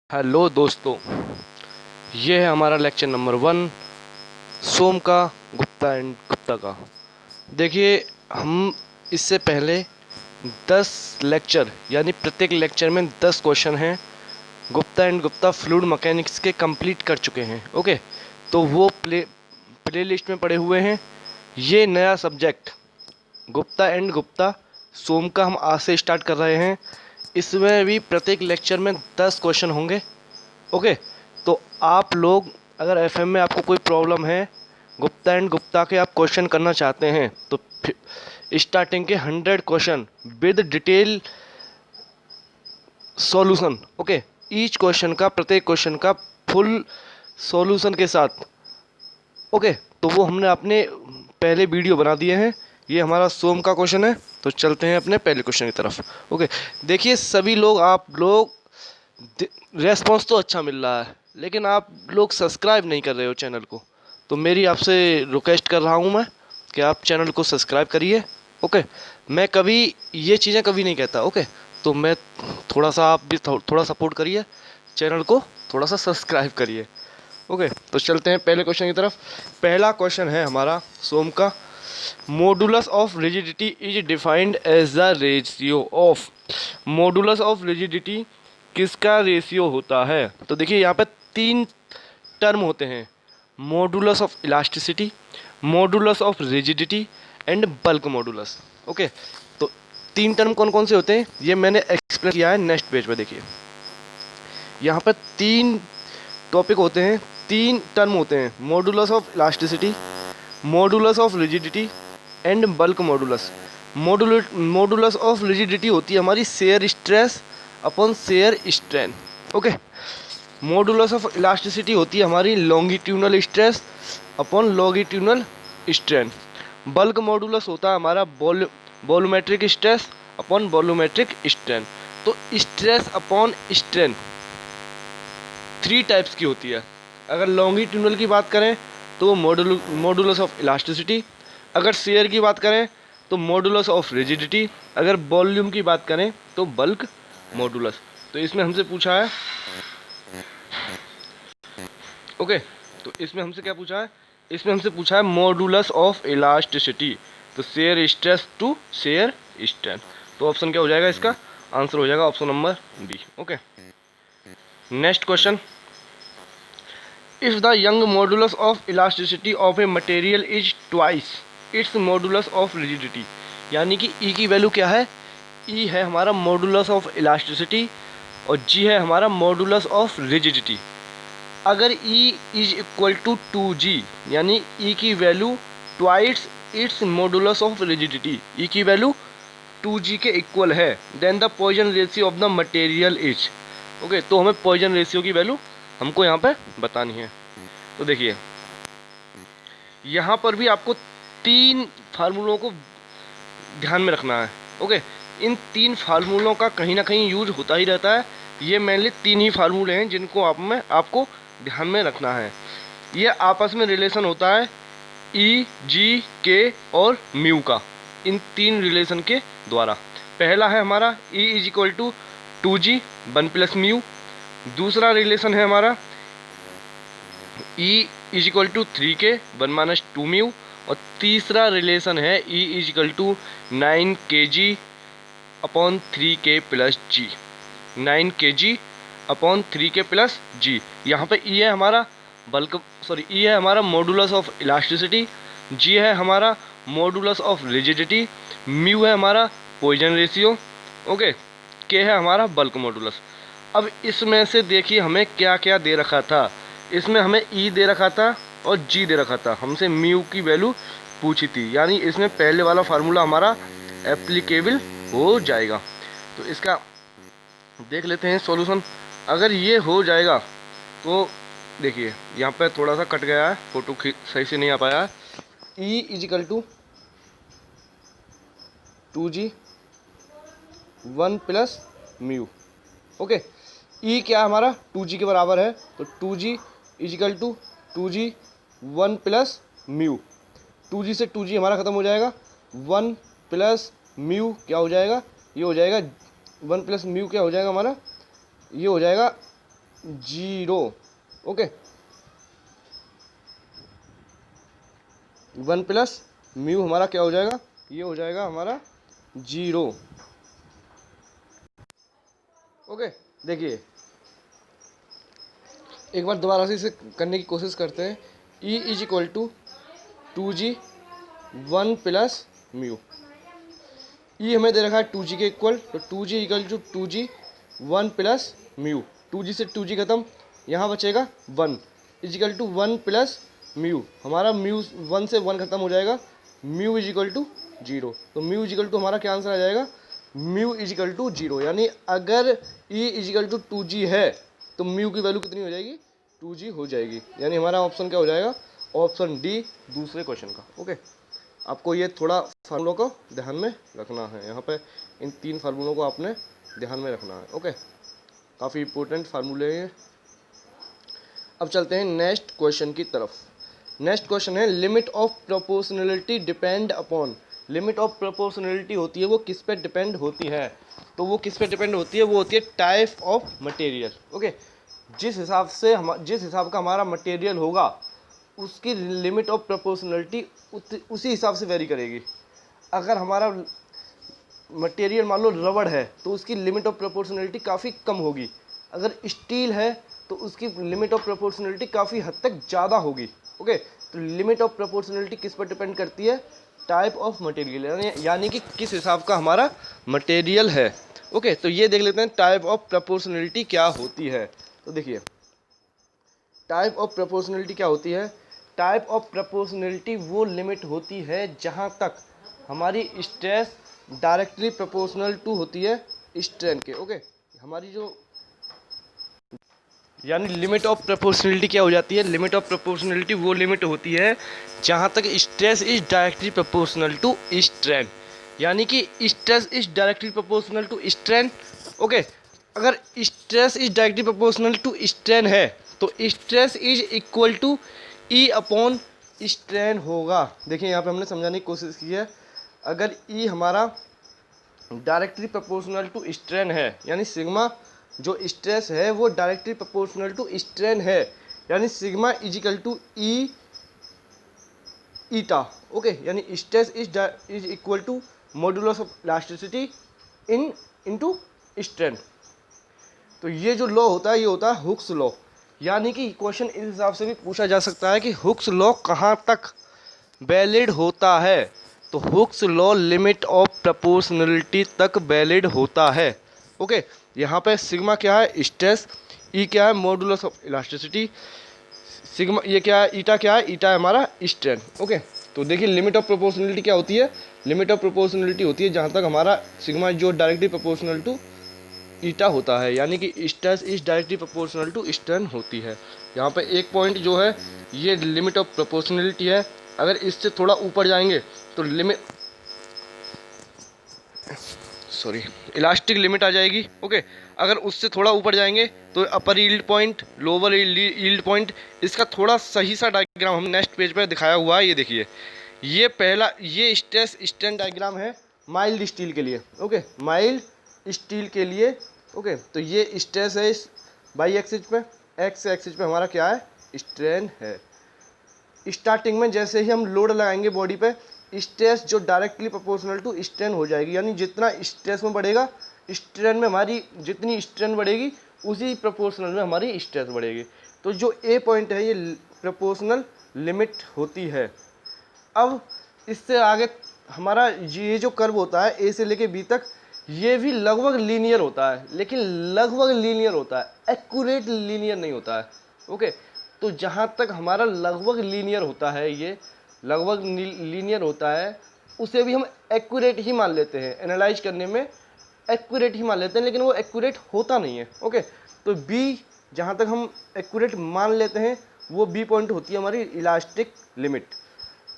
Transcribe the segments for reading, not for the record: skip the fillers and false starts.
Hello दोस्तों, ये है हमारा लेक्चर नंबर 1 सोम का, गुप्ता एंड गुप्ता का। देखिए, हम इससे पहले 10 लेक्चर यानी प्रत्येक लेक्चर में 10 क्वेश्चन हैं Gupta and Gupta fluid mechanics के कंप्लीट कर चुके हैं। ओके, तो वो प्ले लिस्ट में पड़े हुए हैं। ये नया सब्जेक्ट गुप्ता एंड गुप्ता सोम का हम आज से स्टार्ट कर रहे हैं। इसमें भी प्रत्येक लेक्चर में 10 क्वेश्चन होंगे। ओके, तो आप लोग अगर एफएम में आपको कोई प्रॉब्लम है, गुप्ता एंड गुप्ता के आप क्वेश्चन करना चाहते हैं, तो स्टार्टिंग के 100 question with detail solution. Okay, each question का, प्रत्येक क्वेश्चन का फुल सॉल्यूशन के साथ। ओके, तो वो हमने अपने पहले वीडियो बना दिए हैं। ये हमारा सोम का क्वेश्चन है, तो चलते हैं अपने पहले क्वेश्चन की तरफ। ओके, देखिए सभी लोग, आप लोग रेस्पॉन्स तो अच्छा मिल रहा है, लेकिन आप लोग सब्सक्राइब नहीं कर रहे हो चैनल को। तो मेरी आपसे रिक्वेस्ट कर रहा हूँ मैं कि आप चैनल को सब्सक्राइब करिए। ओके, मैं कभी ये चीज़ें कभी नहीं कहता। ओके, तो मैं थोड़ा सा, आप भी थोड़ा सपोर्ट करिए, चैनल को थोड़ा सा सब्सक्राइब करिए। ओके, तो चलते हैं पहले क्वेश्चन की तरफ। पहला क्वेश्चन है हमारा सोम का, modulus of rigidity is defined as the ratio of. Modulus of rigidity किसका रेशियो होता है? तो देखिए यहाँ पे 3 टर्म होते हैं, modulus of elasticity, modulus of rigidity and bulk modulus. Okay, तो 3 टर्म कौन कौन से होते हैं ये मैंने एक्सप्लेन किया है नेक्स्ट पेज पे। देखिए यहाँ पे 3 टॉपिक होते हैं, 3 टर्म होते हैं, modulus of elasticity, modulus of rigidity and bulk modulus. Modulus of rigidity होती है हमारी shear stress upon shear strain. Okay, modulus of elasticity होती है हमारी longitudinal stress upon longitudinal strain. Bulk modulus होता है हमारा volumetric stress upon volumetric strain. तो स्ट्रेस अपॉन स्ट्रेन 3 टाइप्स की होती है। अगर लॉन्गिट्यूनल की बात करें तो मॉडुलस ऑफ इलास्टिसिटी, अगर शेयर की बात करें तो मॉडुलस ऑफ रिजिडिटी, अगर वॉल्यूम की बात करें तो बल्क मॉडुलस। तो इसमें हमसे पूछा है, ओके, तो इसमें हमसे क्या पूछा है? इसमें हमसे पूछा है मॉडुलस ऑफ इलास्टिसिटी, तो shear stress to shear strain. तो ऑप्शन क्या हो जाएगा? इसका आंसर हो जाएगा option number B. Okay, next question, if the young modulus of elasticity of a material is twice it's modulus of rigidity, यानी कि ई की वैल्यू क्या है? ई है हमारा मॉडुलस ऑफ इलास्टिसिटी और जी है हमारा मॉडुलस ऑफ रिजिडिटी। अगर ई इज इक्वल टू 2g, यानी ई की value twice it's modulus of rigidity, E की वैल्यू 2g के इक्वल है, then the Poisson ratio of the material is. Okay, तो हमें पॉइजन रेशियो की वैल्यू हमको यहाँ पे बतानी है। तो देखिए यहाँ पर भी आपको 3 फार्मूलों को ध्यान में रखना है। ओके, इन 3 फार्मूलों का कहीं ना कहीं यूज होता ही रहता है। ये मेनली 3 ही फार्मूले हैं जिनको आपको ध्यान में रखना है। ये आपस में रिलेशन होता है ई, जी, के और म्यू का, इन 3 रिलेशन के द्वारा। पहला है हमारा E is equal to 2g 1 plus mu. दूसरा रिलेशन है हमारा E is equal to 3k 1 minus 2 mu. और तीसरा रिलेशन है E is equal to 9kg upon 3k plus G, 9kg upon 3k plus G. यहाँ पे ई है हमारा ई है हमारा मॉडुलस ऑफ इलास्टिसिटी, जी है हमारा मॉडुलस ऑफ रिजिडिटी, म्यू है हमारा पॉइजन रेशियो, ओके, के है हमारा बल्क मॉडुलस। अब इसमें से देखिए हमें क्या क्या दे रखा था। इसमें हमें ई दे रखा था और जी दे रखा था, हमसे म्यू की वैल्यू पूछी थी, यानी इसमें पहले वाला फार्मूला हमारा एप्लीकेबल हो जाएगा। तो इसका देख लेते हैं सॉल्यूशन। अगर ये हो जाएगा तो देखिए यहाँ पे थोड़ा सा कट गया है, फोटो सही से नहीं आ पाया है। E is equal to 2g 1 plus mu. Okay, E क्या हमारा 2g के बराबर है, तो 2g is equal to 2g 1 plus mu. 2g से 2g हमारा ख़त्म हो जाएगा, 1 प्लस म्यू क्या हो जाएगा? ये हो जाएगा 1 प्लस म्यू क्या हो जाएगा हमारा? ये हो जाएगा 0। ओके, 1 प्लस म्यू हमारा क्या हो जाएगा, ये हो जाएगा हमारा 0। ओके, देखिए एक बार दोबारा से इसे करने की कोशिश करते हैं। E is equal to 2g 1 plus mu. E हमें दे रखा है 2g के इक्वल, तो 2g equal to 2g 1 plus mu. 2g से 2g खत्म, यहाँ बचेगा 1 is equal to 1 plus mu. हमारा म्यू 1 से 1 खत्म हो जाएगा, म्यू इज इक्वल टू 0। तो म्यू इज इक्वल टू हमारा क्या आंसर आ जाएगा, म्यू इज इक्वल टू 0। यानी अगर ई इज इक्वल टू 2g है तो म्यू की वैल्यू कितनी हो जाएगी, 2g हो जाएगी। यानी हमारा ऑप्शन क्या हो जाएगा, ऑप्शन डी दूसरे क्वेश्चन का। ओके, आपको ये थोड़ा फार्मूलों को ध्यान में रखना है, यहाँ पे इन 3 फार्मूलों को आपने ध्यान में रखना है। ओके, काफ़ी इंपॉर्टेंट फार्मूले हैं। अब चलते हैं नेक्स्ट क्वेश्चन की तरफ। नेक्स्ट क्वेश्चन है limit of proportionality depend upon. Limit of proportionality होती है वो किस पे डिपेंड होती है, तो वो किस पे डिपेंड होती है, वो होती है टाइप ऑफ मटेरियल। ओके, जिस हिसाब का हमारा मटेरियल होगा उसकी लिमिट ऑफ प्रोपोर्शनलिटी उसी हिसाब से वेरी करेगी। अगर हमारा मटेरियल मान लो रबड़ है तो उसकी लिमिट ऑफ प्रोपोर्शनलिटी काफ़ी कम होगी। अगर स्टील है तो उसकी लिमिट ऑफ प्रोपोर्शनलिटी काफ़ी हद तक ज़्यादा होगी। ओके, तो लिमिट ऑफ प्रोपोर्शनलिटी किस पर डिपेंड करती है, टाइप ऑफ मटेरियल, यानी कि किस हिसाब का हमारा मटेरियल है। ओके, तो ये देख लेते हैं टाइप ऑफ प्रोपोर्शनलिटी क्या होती है। तो देखिए टाइप ऑफ प्रोपोर्शनलिटी क्या होती है। टाइप ऑफ प्रोपोर्शनलिटी वो लिमिट होती है जहाँ तक हमारी स्ट्रेस डायरेक्टली प्रोपोर्शनल टू होती है स्ट्रेन के। ओके, हमारी जो यानी लिमिट ऑफ प्रोपोर्शनलिटी क्या हो जाती है, लिमिट ऑफ प्रोपोर्शनलिटी वो लिमिट होती है जहाँ तक stress is directly proportional to strain. यानी कि stress is directly proportional to strain. Okay, अगर stress is directly proportional to strain है तो stress is equal to E upon strain होगा। देखिए यहाँ पे हमने समझाने की कोशिश की है। अगर ई हमारा डायरेक्टली प्रोपोर्शनल टू स्ट्रेन है, यानी सिग्मा जो स्ट्रेस है वो डायरेक्टली प्रोपोर्शनल टू स्ट्रेन है, यानी sigma is equal to E eta. Okay, यानी stress is equal to modulus of elasticity into strain. तो ये जो लॉ होता है ये होता है हुक्स लॉ। यानी कि क्वेश्चन इस हिसाब से भी पूछा जा सकता है कि हुक्स लॉ कहाँ तक वैलिड होता है, तो Hooke's law limit of proportionality तक वैलिड होता है। ओके, यहाँ पे सिग्मा क्या है, स्ट्रेस, ई क्या है, मॉडुलस ऑफ इलास्टिसिटी, सिग्मा ये क्या है, ईटा क्या है, ईटा है हमारा स्ट्रेन। ओके, तो देखिए लिमिट ऑफ प्रोपोर्शनलिटी क्या होती है, लिमिट ऑफ प्रोपोर्शनलिटी होती है जहाँ तक हमारा सिग्मा जो डायरेक्टली प्रोपोर्शनल टू ईटा होता है, यानी कि stress is directly proportional to strain होती है। यहाँ पे एक पॉइंट जो है ये लिमिट ऑफ प्रोपोर्शनलिटी है। अगर इससे थोड़ा ऊपर जाएंगे तो इलास्टिक लिमिट आ जाएगी। ओके, अगर उससे थोड़ा ऊपर जाएंगे तो upper yield point, lower yield point. इसका थोड़ा सही सा डायग्राम हम नेक्स्ट पेज पर दिखाया हुआ है। ये देखिए, ये पहला ये स्ट्रेस स्ट्रेन डायग्राम है माइल्ड स्टील के लिए। ओके, माइल्ड स्टील के लिए। ओके, तो ये स्ट्रेस है इस बाई एक्सिस पे, एक्स एक्सिस पे हमारा क्या है, स्ट्रेन है। स्टार्टिंग में जैसे ही हम लोड लगाएंगे बॉडी पे, स्ट्रेस जो डायरेक्टली प्रोपोर्शनल टू स्ट्रेन हो जाएगी। यानी जितना स्ट्रेस में बढ़ेगा स्ट्रेन में हमारी जितनी स्ट्रेन बढ़ेगी उसी प्रोपोर्शनल में हमारी स्ट्रेस बढ़ेगी। तो जो ए पॉइंट है ये प्रोपोर्शनल लिमिट होती है। अब इससे आगे हमारा ये जो कर्व होता है ए से लेके बी तक, ये भी लगभग लीनियर होता है, लेकिन लगभग लीनियर होता है, एक्यूरेट लीनियर नहीं होता है। ओके, तो जहाँ तक हमारा लगभग लीनियर होता है, ये लगभग लीनियर होता है, उसे भी हम एक्यूरेट ही मान लेते हैं, एनालाइज करने में एक्यूरेट ही मान लेते हैं, लेकिन वो एक्यूरेट होता नहीं है। ओके, तो बी जहाँ तक हम एक्यूरेट मान लेते हैं वो बी पॉइंट होती है हमारी इलास्टिक लिमिट।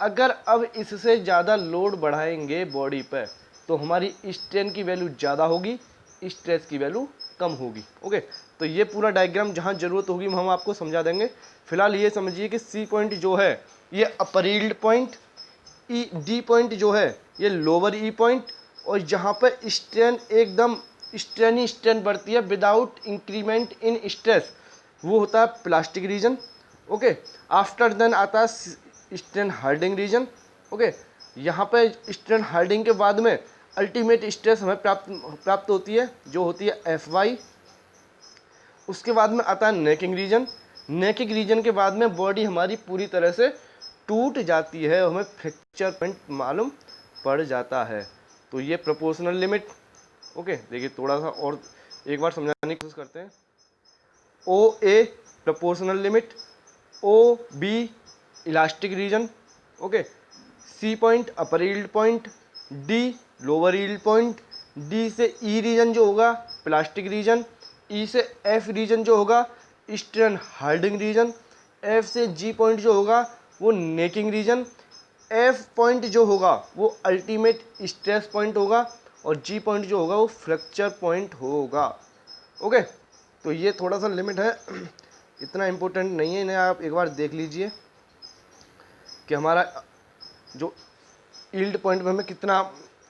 अगर अब इससे ज़्यादा लोड बढ़ाएंगे बॉडी पर तो हमारी स्ट्रेन की वैल्यू ज़्यादा होगी, स्ट्रेस की वैल्यू कम होगी। ओके, तो ये पूरा डायग्राम जहाँ ज़रूरत होगी हम आपको समझा देंगे। फिलहाल ये समझिए कि सी पॉइंट जो है ये upper yield point, E D point जो है ये लोअर ई पॉइंट, और जहाँ पर स्ट्रेन एकदम स्ट्रेन बढ़ती है विदाउट इंक्रीमेंट इन स्ट्रेस, वो होता है plastic region. Okay, after then आता है स्ट्रेन हार्डनिंग रीजन। ओके, यहाँ पे स्ट्रेन हार्डनिंग के बाद में अल्टीमेट स्ट्रेस हमें प्राप्त होती है, जो होती है Fy। उसके बाद में आता है नेकिंग रीजन। नेकिंग रीजन के बाद में बॉडी हमारी पूरी तरह से टूट जाती है, हमें फ्रैक्चर पॉइंट मालूम पड़ जाता है। तो ये प्रोपोर्शनल लिमिट। ओके, देखिए थोड़ा सा और एक बार समझाने की कोशिश करते हैं। O A proportional limit, O B elastic region, okay, C point upper yield point, D lower yield point, D से ई रीजन जो होगा प्लास्टिक रीजन, ई से एफ रीजन जो होगा स्ट्रेन हार्डनिंग रीजन, एफ से जी पॉइंट जो होगा वो नेकिंग रीजन, एफ पॉइंट जो होगा वो अल्टीमेट स्ट्रेस पॉइंट होगा, और जी पॉइंट जो होगा वो फ्रैक्चर पॉइंट होगा। ओके, तो ये थोड़ा सा लिमिट है, इतना इम्पोर्टेंट नहीं है, इन्हें आप एक बार देख लीजिए कि हमारा जो यील्ड पॉइंट में हमें कितना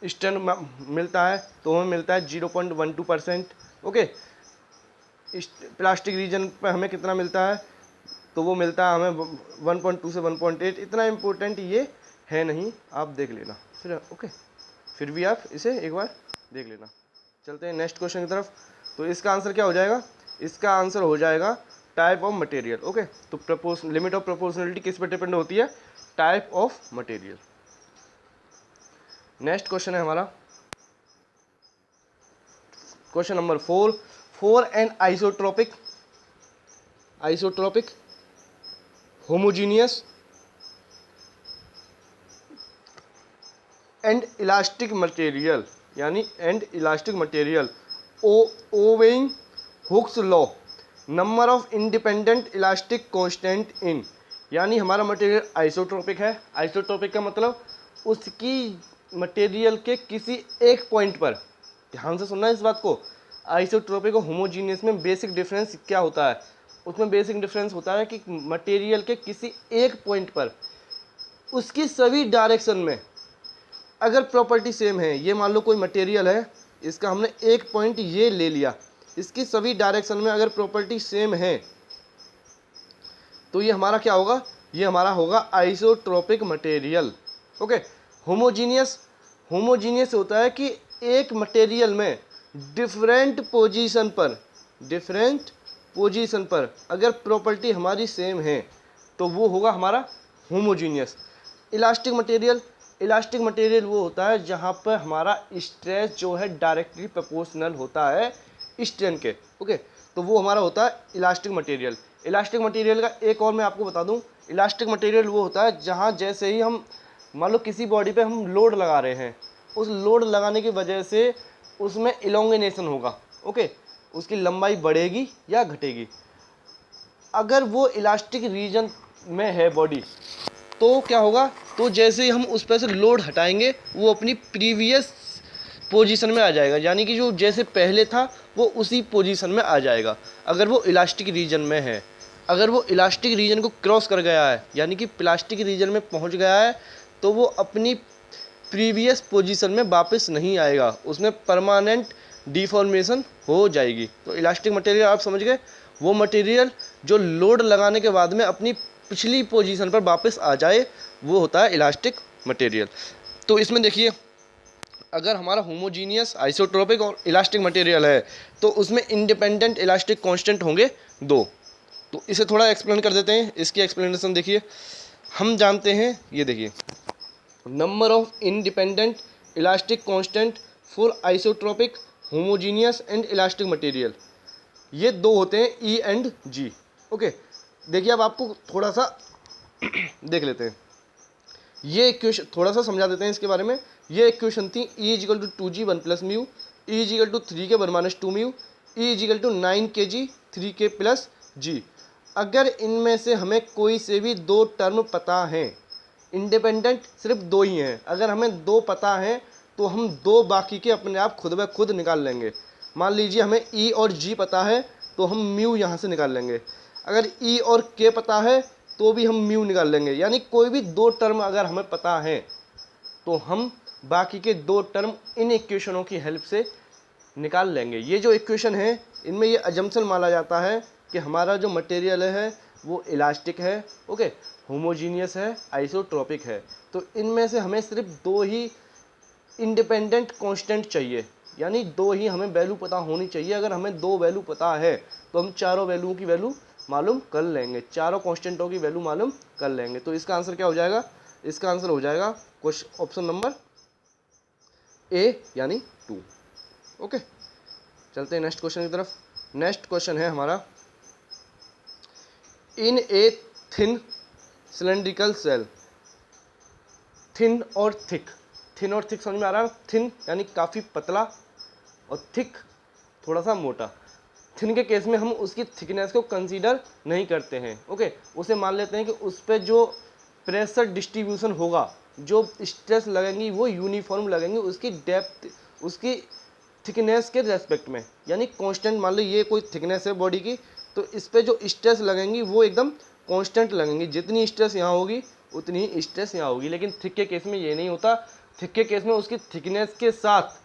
स्ट्रेन मिलता है, तो हमें मिलता है 0.12%। ओके, प्लास्टिक रीजन पे हमें कितना मिलता है, तो वो मिलता है हमें 1.2 से 1.8। इतना इम्पोर्टेंट ये है नहीं, आप देख लेना फिर। ओके, फिर भी आप इसे एक बार देख लेना। चलते हैं नेक्स्ट क्वेश्चन की तरफ। तो इसका आंसर क्या हो जाएगा, इसका आंसर हो जाएगा टाइप ऑफ मटेरियल। ओके, तो लिमिट ऑफ प्रोपोर्शनलिटी किस पर डिपेंड होती है, type of material. Next question है हमारा question number 4। For an isotropic homogeneous and elastic material, यानी and elastic material obeying Hooke's law, number of independent elastic constant in, यानी हमारा मटेरियल आइसोट्रोपिक है। आइसोट्रोपिक का मतलब उसकी मटेरियल के किसी एक पॉइंट पर, ध्यान से सुनना इस बात को, आइसोट्रोपिक और होमोजीनियस में बेसिक डिफरेंस क्या होता है, उसमें बेसिक डिफरेंस होता है कि मटेरियल के किसी एक पॉइंट पर उसकी सभी डायरेक्शन में अगर प्रॉपर्टी सेम है, ये मान लो कोई मटेरियल है, इसका हमने एक पॉइंट ये ले लिया, इसकी सभी डायरेक्शन में अगर प्रॉपर्टी सेम है तो ये हमारा क्या होगा, ये हमारा होगा आइसोट्रोपिक मटेरियल। ओके, होमोजीनियस होता है कि एक मटेरियल में डिफरेंट पोजीशन पर अगर प्रॉपर्टी हमारी सेम है तो वो होगा हमारा होमोजीनियस। इलास्टिक मटेरियल वो होता है जहाँ पर हमारा स्ट्रेस जो है डायरेक्टली प्रोपोर्शनल होता है स्ट्रेन के। ओके, तो वो हमारा होता है इलास्टिक मटेरियल। इलास्टिक मटेरियल का एक और मैं आपको बता दूं, इलास्टिक मटेरियल वो होता है जहाँ जैसे ही हम मान लो किसी बॉडी पे हम लोड लगा रहे हैं, उस लोड लगाने की वजह से उसमें इलोंगेनेशन होगा। ओके, उसकी लंबाई बढ़ेगी या घटेगी। अगर वो इलास्टिक रीजन में है बॉडी तो क्या होगा, तो जैसे ही हम उस पर से लोड हटाएंगे वो अपनी प्रीवियस पोजीशन में आ जाएगा, यानी कि जो जैसे पहले था वो उसी पोजीशन में आ जाएगा अगर वो इलास्टिक रीजन में है। अगर वो इलास्टिक रीजन को क्रॉस कर गया है, यानी कि प्लास्टिक रीजन में पहुंच गया है, तो वो अपनी प्रीवियस पोजीशन में वापस नहीं आएगा, उसमें परमानेंट डिफॉर्मेशन हो जाएगी। तो इलास्टिक मटेरियल आप समझ गए, वो मटेरियल जो लोड लगाने के बाद में अपनी पिछली पोजीशन पर वापस आ जाए, वो होता है इलास्टिक मटेरियल। तो इसमें देखिए, अगर हमारा होमोजीनियस, आइसोट्रोपिक और इलास्टिक मटेरियल है तो उसमें इंडिपेंडेंट इलास्टिक कांस्टेंट होंगे 2। तो इसे थोड़ा एक्सप्लेन कर देते हैं। इसकी एक्सप्लेनेशन देखिए, हम जानते हैं, ये देखिए, number of independent elastic constant for isotropic, homogeneous and elastic material, ये 2 होते हैं, ई एंड जी। ओके, देखिए अब आपको थोड़ा सा देख लेते हैं, ये इक्वेशन थोड़ा सा समझा देते हैं इसके बारे में। ये इक्वेशन थी E = 2g 1 + mu, E = 3k 1 - 2 mu, E = 9kg 3k + g। अगर इनमें से हमें कोई से भी 2 टर्म पता हैं, इंडिपेंडेंट सिर्फ 2 ही हैं, अगर हमें 2 पता हैं तो हम 2 बाकी के अपने आप खुद ब खुद निकाल लेंगे। मान लीजिए हमें E और G पता है तो हम म्यू यहाँ से निकाल लेंगे, अगर E और K पता है तो भी हम म्यू निकाल लेंगे। यानी कोई भी 2 टर्म अगर हमें पता है तो हम बाकी के 2 टर्म इन इक्वेशनों की हेल्प से निकाल लेंगे। ये जो इक्वेशन है इनमें ये अजम्पशन माना जाता है कि हमारा जो मटेरियल है वो इलास्टिक है, ओके, होमोजीनियस है, आइसोट्रोपिक है। तो इनमें से हमें सिर्फ दो ही इंडिपेंडेंट कांस्टेंट चाहिए, यानी दो ही हमें वैल्यू पता होनी चाहिए। अगर हमें दो वैल्यू पता है तो हम चारों वैल्यूओं की वैल्यू मालूम कर लेंगे, चारों कांस्टेंटों की वैल्यू मालूम कर लेंगे। तो इसका आंसर क्या हो जाएगा? इसका आंसर हो जाएगा क्वेश्चन ऑप्शन नंबर ए यानी 2। ओके, चलते हैं नेक्स्ट क्वेश्चन की तरफ। नेक्स्ट क्वेश्चन है हमारा, in a thin cylindrical shell, thin और थिक, थिन और थिक समझ में आ रहा है? थिन यानी काफ़ी पतला और थिक थोड़ा सा मोटा। थिन के केस में हम उसकी थिकनेस को कंसीडर नहीं करते हैं, ओके, उसे मान लेते हैं कि उस पर जो प्रेशर डिस्ट्रीब्यूशन होगा, जो स्ट्रेस लगेंगी वो यूनिफॉर्म लगेंगी उसकी डेप्थ, उसकी थिकनेस के रेस्पेक्ट में, यानी कांस्टेंट। मान लो ये कोई थिकनेस है बॉडी की, तो इस पे जो स्ट्रेस लगेंगी वो एकदम कांस्टेंट लगेंगी, जितनी स्ट्रेस यहाँ होगी उतनी ही स्ट्रेस यहाँ होगी। लेकिन थिक के केस में ये नहीं होता, थिक के केस में उसकी थिकनेस के साथ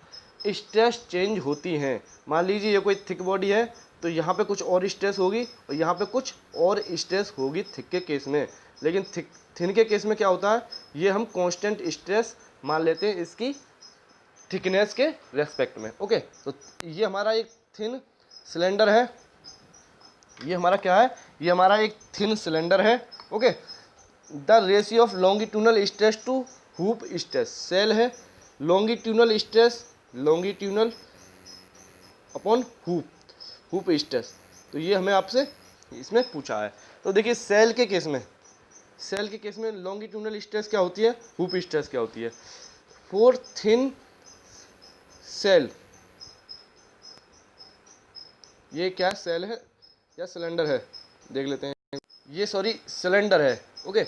स्ट्रेस चेंज होती हैं। मान लीजिए ये कोई थिक बॉडी है तो यहाँ पे कुछ और स्ट्रेस होगी और यहाँ पे कुछ और स्ट्रेस होगी थिक के केस में। लेकिन थिन के केस में क्या होता है, ये हम कांस्टेंट स्ट्रेस मान लेते हैं इसकी थिकनेस के रेस्पेक्ट में। ओके, तो ये हमारा एक थिन सिलेंडर है, ये हमारा क्या है, ये हमारा एक थिन सिलेंडर है। Okay, the ratio of longitudinal stress to hoop stress, shell है, longitudinal stress, longitudinal upon hoop stress. तो ये हमें आपसे इसमें पूछा है। तो देखिए सेल के केस में, सेल के केस में लॉन्गिट्यूनल स्ट्रेस क्या होती है, हुप स्ट्रेस क्या होती है। फॉर थिन सेल, ये क्या सेल है या सिलेंडर है, देख लेते हैं। ये सॉरी सिलेंडर है। ओके,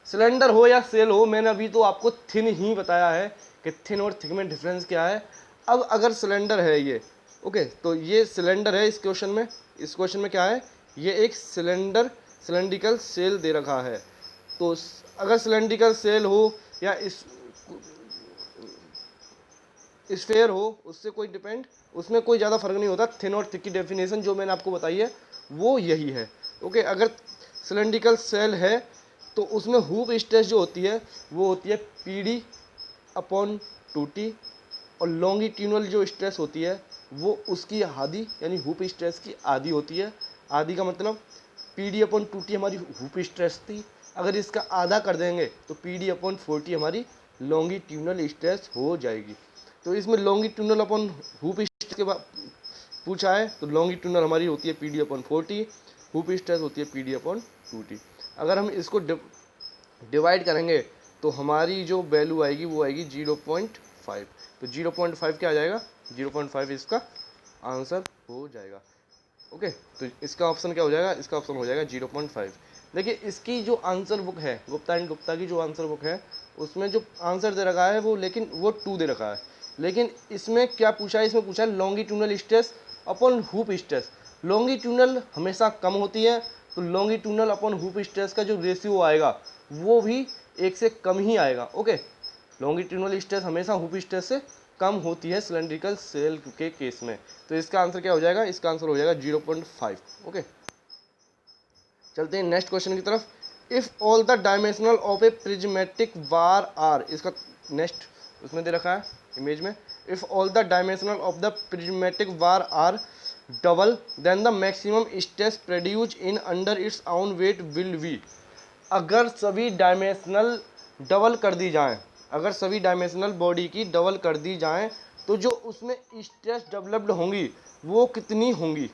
सिलेंडर हो या सेल हो, मैंने अभी तो आपको थिन ही बताया है कि थिन और थिक में डिफरेंस क्या है। अब अगर सिलेंडर है ये, ओके, तो ये सिलेंडर है। इस क्वेश्चन में क्या है, ये एक सिलेंड्रिकल सेल दे रखा है। तो अगर सिलेंड्रिकल सेल हो या स्फेयर हो, उससे कोई डिपेंड, उसमें कोई ज़्यादा फर्क नहीं होता। थिन और थिक की डेफिनेशन जो मैंने आपको बताई है वो यही है। ओके, अगर सिलेंड्रिकल सेल है तो उसमें हुप स्ट्रेस जो होती है वो होती है PD अपॉन 2T, और लॉन्गिट्यूनल जो स्ट्रेस होती है वो उसकी आधी, यानी हुप स्ट्रेस की आधी होती है। आधी का मतलब PD अपॉन 2T हमारी हुप स्ट्रेस थी, अगर इसका आधा कर देंगे तो PD अपॉन 4T हमारी लॉन्गिट्यूनल स्ट्रेस हो जाएगी। तो इसमें लॉन्गिट्यूनल अपॉन हुप स्ट्रेस के बाद पूछा है, तो लॉन्गिट्यूनल हमारी होती है PD upon 4T, hoop stress होती है PD अपॉन 2T। अगर हम इसको डिवाइड करेंगे तो हमारी जो वैल्यू आएगी वो आएगी 0.5। तो 0.5 क्या आ जाएगा, 0.5 इसका आंसर हो जाएगा। ओके, तो इसका ऑप्शन क्या हो जाएगा, इसका ऑप्शन हो जाएगा 0.5। देखिए इसकी जो आंसर बुक है, गुप्ता एंड गुप्ता की जो आंसर बुक है, उसमें जो आंसर दे रखा है वो, लेकिन वो 2 दे रखा है। लेकिन इसमें क्या पूछा है, इसमें पूछा है longitudinal stress upon hoop stress. Longitudinal हमेशा कम होती है, तो लॉन्गिट्यूनल अपॉन हुप स्ट्रेस का जो रेशियो आएगा वो भी 1 से कम ही आएगा। ओके, लॉन्गिट्यूनल स्ट्रेस हमेशा हुप स्ट्रेस से कम होती है सिलेंड्रिकल सेल के केस में। तो इसका आंसर क्या हो जाएगा, इसका आंसर हो जाएगा 0.5। ओके, चलते हैं नेक्स्ट क्वेश्चन की तरफ। If all the dimensional of a prismatic bar are, इसका नेक्स्ट उसमें दे रखा है इमेज में, if all the dimensional of the prismatic bar are double then the maximum stress produce in under its own weight will be. अगर सभी dimensional double कर दी जाएं, अगर सभी डायमेंशनल बॉडी की डबल कर दी जाएं तो जो उसमें स्ट्रेस डेवलप्ड होंगी वो कितनी होंगी।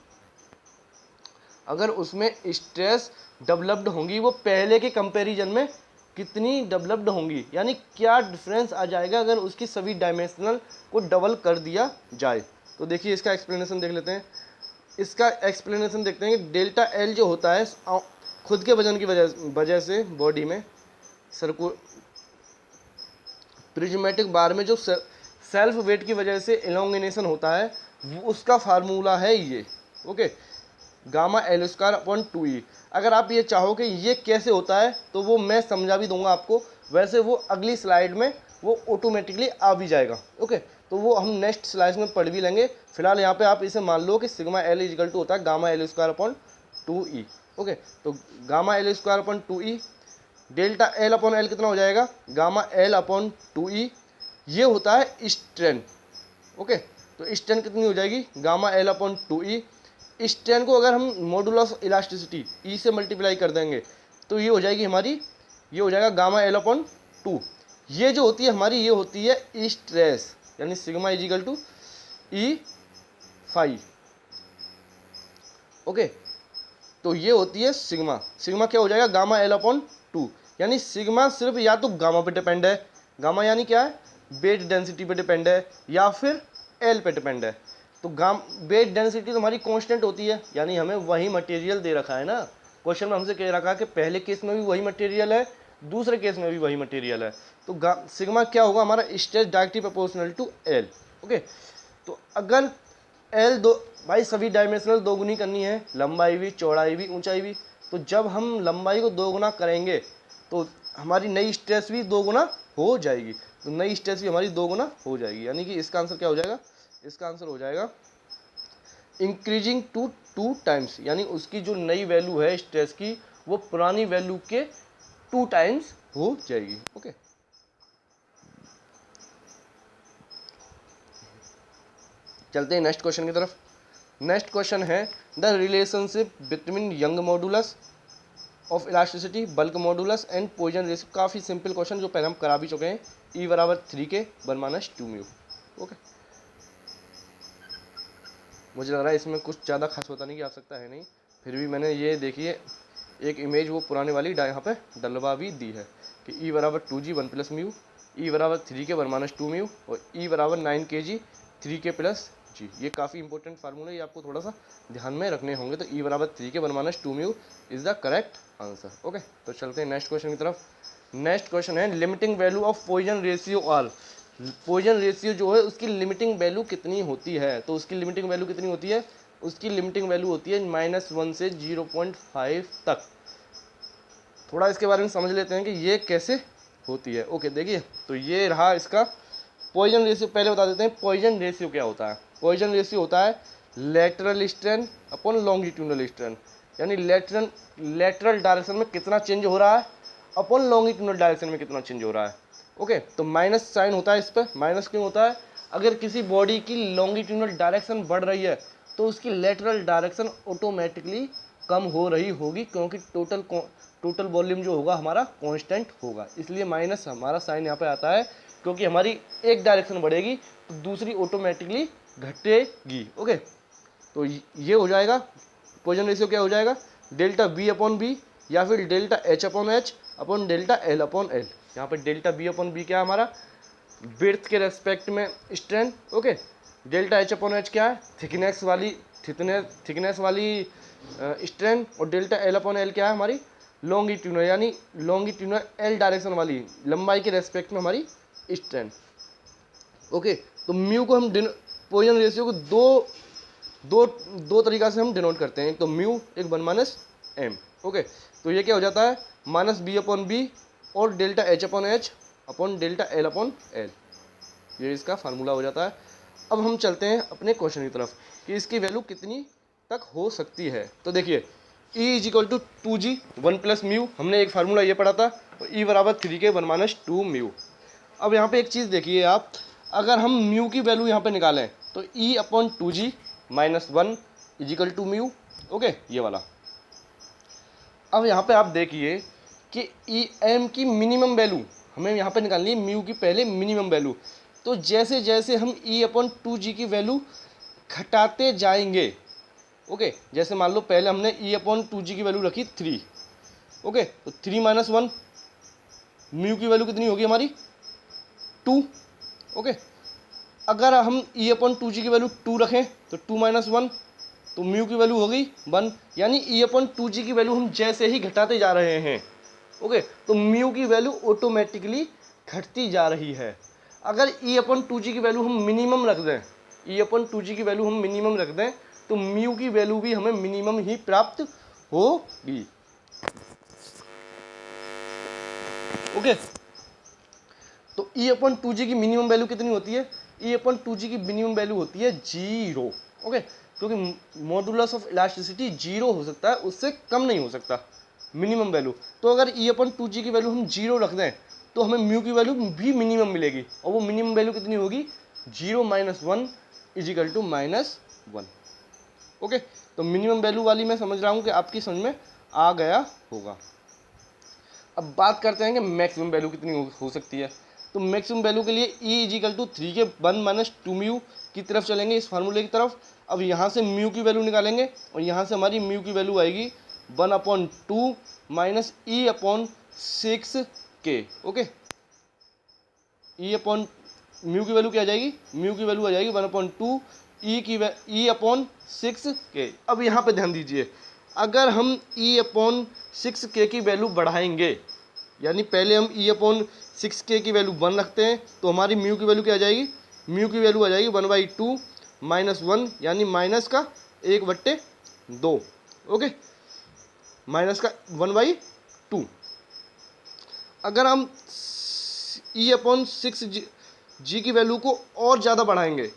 अगर उसमें स्ट्रेस डेवलप्ड होंगी वो पहले के कंपैरिजन में कितनी डेवलप्ड होंगी, यानी क्या डिफरेंस आ जाएगा अगर उसकी सभी डायमेंशनल को डबल कर दिया जाए। तो देखिए इसका एक्सप्लेनेशन देख लेते हैं। इसका एक्सप्लेनेशन देखते हैं कि डेल्टा एल जो होता है खुद के वजन की वजह से बॉडी में प्रिज्मेटिक बार में जो सेल्फ वेट की वजह से एलोंगेशन होता है वो उसका फार्मूला है ये। Okay, gamma L square upon 2E। अगर आप ये चाहो कि ये कैसे होता है तो वो मैं समझा भी दूंगा आपको, वैसे वो अगली स्लाइड में वो ऑटोमेटिकली आ भी जाएगा। ओके, तो वो हम नेक्स्ट स्लाइड में पढ़ भी लेंगे। फिलहाल यहाँ पे आप इसे मान लो कि सिग्मा एल इजकल टू होता है gamma L square upon 2e। Okay, तो gamma L square upon 2e, delta L upon L कितना हो जाएगा, गामा एल अपॉन 2e, ये होता है स्ट्रेन। ओके, तो स्ट्रेन कितनी हो जाएगी, gamma L upon 2e। Strain को अगर हम मॉडुलस इलास्टिसिटी ई से मल्टीप्लाई कर देंगे तो ये हो जाएगी हमारी, ये हो जाएगा गामा एल अपॉन 2। ये जो होती है हमारी, ये होती है स्ट्रेस, यानी sigma is equal to E phi. Okay, तो ये होती है सिग्मा। सिग्मा क्या हो जाएगा, गामा एल अपॉन 2, यानी सिग्मा सिर्फ या तो गामा पे डिपेंड है, गामा यानी क्या है, वेट डेंसिटी पे डिपेंड है, या फिर एल पे डिपेंड है। तो वेट डेंसिटी तो हमारी कांस्टेंट होती है, यानी हमें वही मटेरियल दे रखा है ना, क्वेश्चन में हमसे कह रखा है कि पहले केस में भी वही मटेरियल है, दूसरे केस में भी वही मटेरियल है। तो सिग्मा क्या होगा हमारा, stress directly proportional to L. Okay, तो अगर एल दो, भाई सभी डायमेंशनल दोगुनी करनी है, लंबाई भी, चौड़ाई भी, ऊंचाई भी। तो जब हम लंबाई को दोगुना करेंगे तो हमारी नई स्ट्रेस भी दोगुना हो जाएगी, तो नई स्ट्रेस भी हमारी दोगुना हो जाएगी, यानी कि इसका आंसर क्या हो जाएगा, इसका आंसर हो जाएगा इंक्रीजिंग टू 2 टाइम्स, यानी उसकी जो नई वैल्यू है स्ट्रेस की वो पुरानी वैल्यू के 2 टाइम्स हो जाएगी। ओके, चलते हैं नेक्स्ट क्वेश्चन की तरफ। नेक्स्ट क्वेश्चन है the relationship between young modulus of elasticity, bulk modulus and Poisson ratio. काफ़ी सिंपल क्वेश्चन जो पहले हम करा भी चुके हैं, ई बराबर 3k 1 - 2 म्यू। ओके, मुझे लग रहा है इसमें कुछ ज़्यादा खास बताने की आवश्यकता है नहीं, फिर भी मैंने ये देखिए एक इमेज वो पुराने वाली यहाँ पे डलवा भी दी है कि ई बराबर 2g 1 + म्यू, ई बराबर 3k 1 - 2 म्यू, और ई बराबर 9kg 3k + जी। ये काफ़ी इंपॉर्टेंट फार्मूला, ये आपको थोड़ा सा ध्यान में रखने होंगे। तो ई बराबर 3k 1 - 2 mu is the correct answer. Okay, तो चलते हैं नेक्स्ट क्वेश्चन की तरफ। नेक्स्ट क्वेश्चन है limiting value of Poisson ratio are. Poisson ratio जो है उसकी लिमिटिंग वैल्यू कितनी होती है, तो उसकी लिमिटिंग वैल्यू कितनी होती है, उसकी लिमिटिंग वैल्यू होती है -1 से 0.5 तक। थोड़ा इसके बारे में समझ लेते हैं कि ये कैसे होती है। ओके, देखिए तो ये रहा इसका पॉइजन रेशियो। पहले बता देते हैं पॉइजन रेशियो क्या होता है। पॉइजन रेशियो होता है lateral strain upon longitudinal strain, यानी लेटरल डायरेक्शन में कितना चेंज हो रहा है अपॉन लॉन्गिट्यूडनल डायरेक्शन में कितना चेंज हो रहा है। ओके, तो माइनस साइन होता है इस पर। माइनस क्यों होता है, अगर किसी बॉडी की लॉन्गिट्यूडनल डायरेक्शन बढ़ रही है तो उसकी लेटरल डायरेक्शन ऑटोमेटिकली कम हो रही होगी, क्योंकि टोटल वॉल्यूम जो होगा हमारा कांस्टेंट होगा, इसलिए माइनस हमारा साइन यहाँ पे आता है, क्योंकि हमारी एक डायरेक्शन बढ़ेगी तो दूसरी ऑटोमेटिकली घटेगी। ओके, तो ये हो जाएगा पॉइजन रेशियो क्या हो जाएगा, डेल्टा बी अपॉन बी या फिर delta H upon H upon delta L upon L. यहाँ पे डेल्टा बी अपॉन बी क्या है हमारा, ब्रेड्थ के रेस्पेक्ट में strength. Okay, delta H upon H क्या है, थिकनेस वाली स्ट्रेंथ, और डेल्टा एल अपॉन एल क्या है हमारी लॉन्गिट्यूडनल, यानी लॉन्गिट्यूडनल एल डायरेक्शन वाली लंबाई के रेस्पेक्ट में हमारी स्ट्रेंथ। ओके, तो म्यू को हम पॉइजन रेशियो को दो तरीका से हम डिनोट करते हैं, एक तो म्यू, एक 1 - m। ओके, तो ये क्या हो जाता है -b अपॉन बी और delta H upon H upon delta L upon L, ये इसका फार्मूला हो जाता है। अब हम चलते हैं अपने क्वेश्चन की तरफ कि इसकी वैल्यू कितनी तक हो सकती है। तो देखिए E = 2g 1 + म्यू, हमने एक फार्मूला ये पढ़ा था, और E बराबर 3k 1 - 2 म्यू। अब यहाँ पे एक चीज़ देखिए आप, अगर हम म्यू की वैल्यू यहाँ पे निकालें तो E upon 2g - 1 = mu. Okay, ये वाला। अब यहाँ पे आप देखिए कि ई एम की मिनिमम वैल्यू हमें यहाँ पे निकालनी है, म्यू की पहले मिनिमम वैल्यू। तो जैसे जैसे हम E अपॉन 2g की वैल्यू घटाते जाएंगे, ओके, जैसे मान लो पहले हमने E अपॉन 2g की वैल्यू रखी 3, ओके, तो 3 - 1 म्यू की वैल्यू कितनी होगी हमारी 2। ओके, अगर हम E अपॉन 2g की वैल्यू 2 रखें तो 2 - 1 तो म्यू की वैल्यू होगी 1, यानी E अपॉन 2g की वैल्यू हम जैसे ही घटाते जा रहे हैं, ओके, तो म्यू की वैल्यू ऑटोमेटिकली घटती जा रही है। अगर E अपॉन 2g की वैल्यू हम मिनिमम रख दें, E अपॉन 2g की वैल्यू हम मिनिमम रख दें तो म्यू की वैल्यू भी हमें मिनिमम ही प्राप्त होगी। ओके, तो E अपॉन 2g की मिनिमम वैल्यू कितनी होती है, E अपॉन 2g की मिनिमम वैल्यू होती है 0। ओके, क्योंकि मॉडुलस ऑफ इलास्टिसिटी 0 हो सकता है, उससे कम नहीं हो सकता मिनिमम वैल्यू। तो अगर E/2G की वैल्यू हम 0 रख दें तो हमें म्यू की वैल्यू भी मिनिमम मिलेगी, और वो मिनिमम वैल्यू कितनी होगी, 0 - 1 = -1। ओके, तो मिनिमम वैल्यू वाली मैं समझ रहा हूँ कि आपकी समझ में आ गया होगा। अब बात करते हैं कि मैक्सिमम वैल्यू कितनी हो सकती है। तो मैक्सिमम वैल्यू के लिए E = 3 के 1 - 2 म्यू की तरफ चलेंगे, इस फार्मूले की तरफ। अब यहाँ से म्यू की वैल्यू निकालेंगे और यहाँ से हमारी म्यू की वैल्यू आएगी 1/2 - E/6K। ओके, म्यू की वैल्यू क्या आ जाएगी, म्यू की वैल्यू आ जाएगी 1/2 E/6K। अब यहाँ पे ध्यान दीजिए, अगर हम E/6K की वैल्यू बढ़ाएंगे, यानी पहले हम E/6K की वैल्यू 1 रखते हैं, तो हमारी म्यू की वैल्यू क्या आ जाएगी, म्यू की वैल्यू आ जाएगी 1/2 - 1, यानी माइनस का 1/2। ओके, माइनस का 1/2। अगर हम E/6G की वैल्यू को और ज़्यादा बढ़ाएंगे,